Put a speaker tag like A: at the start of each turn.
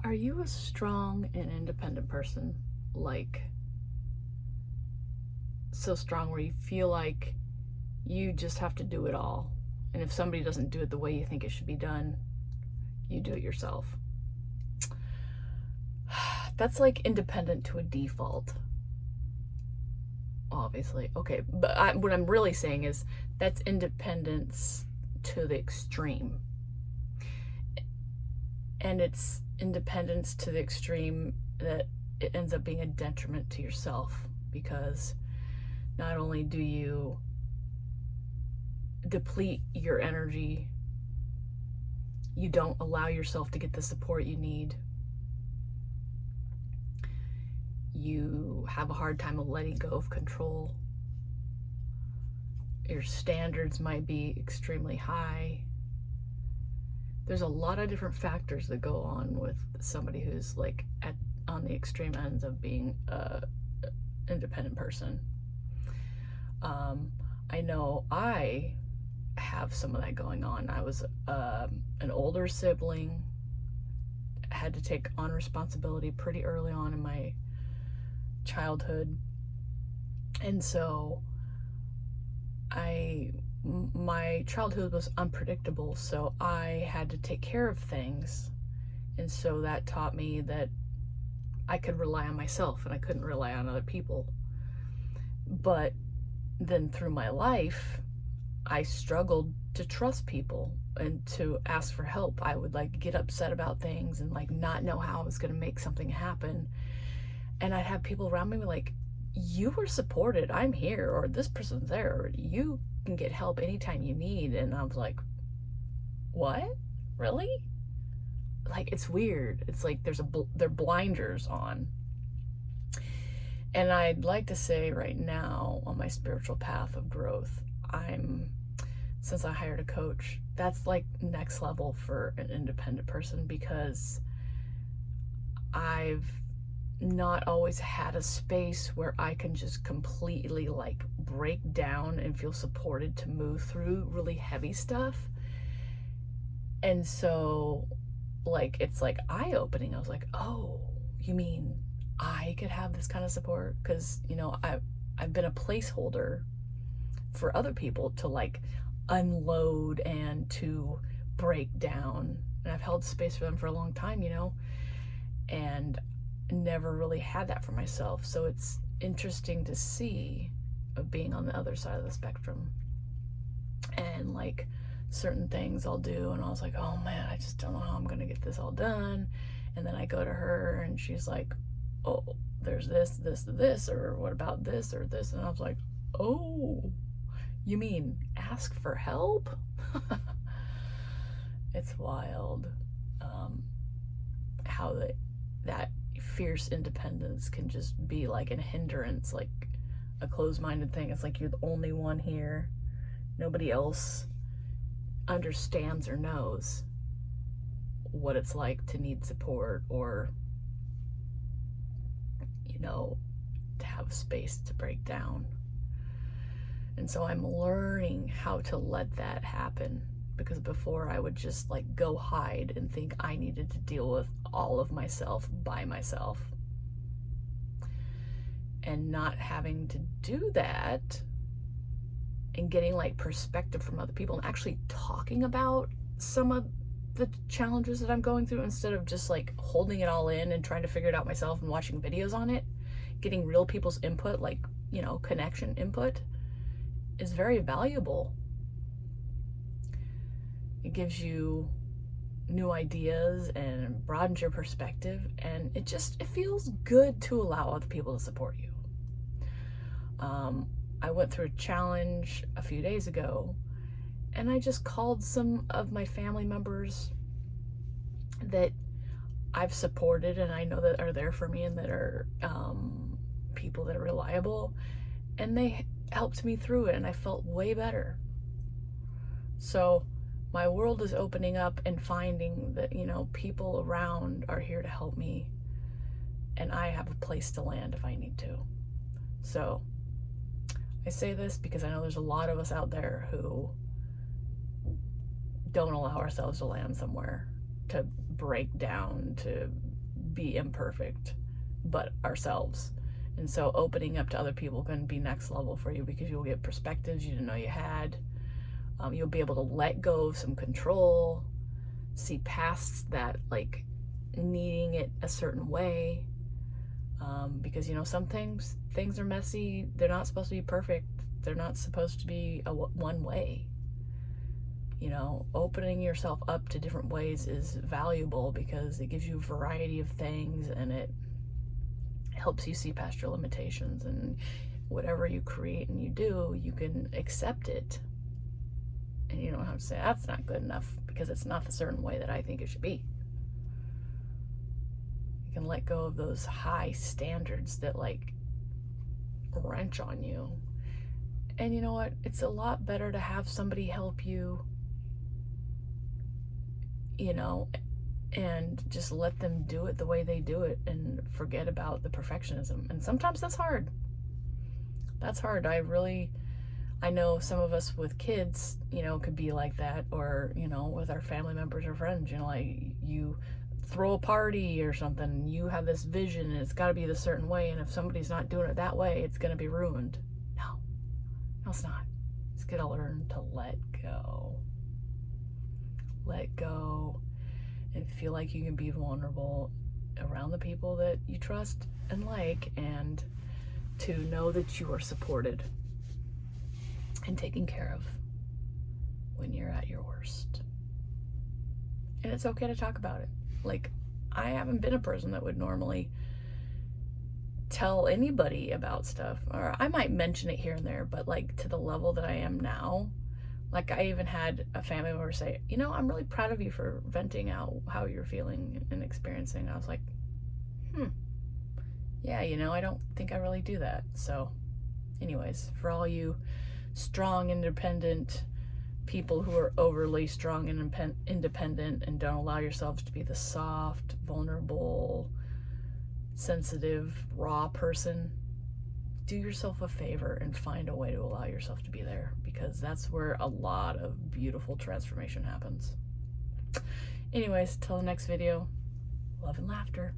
A: Are you a strong and independent person? Like, so strong where you feel like you just have to do it all. And if somebody doesn't do it the way you think it should be done, you do it yourself. That's like independent to a default, obviously. Okay, but what I'm really saying is that's independence to the extreme. And it's independence to the extreme that it ends up being a detriment to yourself, because not only do you deplete your energy, you don't allow yourself to get the support you need. You have a hard time of letting go of control. Your standards might be extremely high. There's a lot of different factors that go on with somebody who's like on the extreme ends of being a independent person. I know I have some of that going on. I was an older sibling, had to take on responsibility pretty early on in my childhood, and so my childhood was unpredictable, so I had to take care of things, and so that taught me that I could rely on myself and I couldn't rely on other people. But then through my life, I struggled to trust people and to ask for help. I would like get upset about things and like not know how I was going to make something happen. And I'd have people around me like, you were supported, I'm here, or this person's there, or you can get help anytime you need. And I was like, what? Really? Like, it's weird. It's like they're blinders on. And I'd like to say right now on my spiritual path of growth, since I hired a coach, that's like next level for an independent person, because I've not always had a space where I can just completely like break down and feel supported to move through really heavy stuff. And so like it's like eye-opening. I was like, oh, you mean I could have this kind of support? Because I've been a placeholder for other people to like unload and to break down, and I've held space for them for a long time, and never really had that for myself. So it's interesting to see of being on the other side of the spectrum, and like certain things I'll do and I was like, oh man, I just don't know how I'm gonna get this all done. And then I go to her and she's like, oh, there's this, or what about this or this? And I was like, oh, you mean ask for help? It's wild how that fierce independence can just be like a hindrance, like a closed-minded thing. It's like you're the only one here. Nobody else understands or knows what it's like to need support, or to have space to break down. And so I'm learning how to let that happen, because before I would just like go hide and think I needed to deal with all of myself by myself. And not having to do that and getting like perspective from other people and actually talking about some of the challenges that I'm going through, instead of just like holding it all in and trying to figure it out myself and watching videos on it. Getting real people's input, like, connection input, is very valuable. It gives you new ideas and broadens your perspective, and it feels good to allow other people to support you. I went through a challenge a few days ago, and I just called some of my family members that I've supported and I know that are there for me and that are people that are reliable, and they helped me through it, and I felt way better. So my world is opening up and finding that, people around are here to help me, and I have a place to land if I need to. So I say this because I know there's a lot of us out there who don't allow ourselves to land somewhere, to break down, to be imperfect, but ourselves. And so opening up to other people can be next level for you, because you'll get perspectives you didn't know you had. You'll be able to let go of some control, see past that, like, needing it a certain way. Because, you know, some things are messy. They're not supposed to be perfect. They're not supposed to be one way. You know, opening yourself up to different ways is valuable, because it gives you a variety of things, and it helps you see past your limitations. And whatever you create and you do, you can accept it. And you don't have to say, that's not good enough, because it's not the certain way that I think it should be. You can let go of those high standards that, like, wrench on you. And you know what? It's a lot better to have somebody help you, you know, and just let them do it the way they do it, and forget about the perfectionism. And sometimes that's hard. That's hard. I know some of us with kids, you know, could be like that, or, you know, with our family members or friends, you know, like, you throw a party or something, you have this vision and it's got to be the certain way, and if somebody's not doing it that way, it's going to be ruined. No, it's not. It's going to learn to let go. Let go and feel like you can be vulnerable around the people that you trust and like, and to know that you are supported and taken care of when you're at your worst. And it's okay to talk about it. Like, I haven't been a person that would normally tell anybody about stuff, or I might mention it here and there, but like to the level that I am now, like, I even had a family member say, you know, I'm really proud of you for venting out how you're feeling and experiencing. I was like, yeah, you know, I don't think I really do that. So anyways, for all you strong, independent people who are overly strong and independent and don't allow yourselves to be the soft, vulnerable, sensitive, raw person, do yourself a favor and find a way to allow yourself to be there, because that's where a lot of beautiful transformation happens. Anyways, till the next video, love and laughter.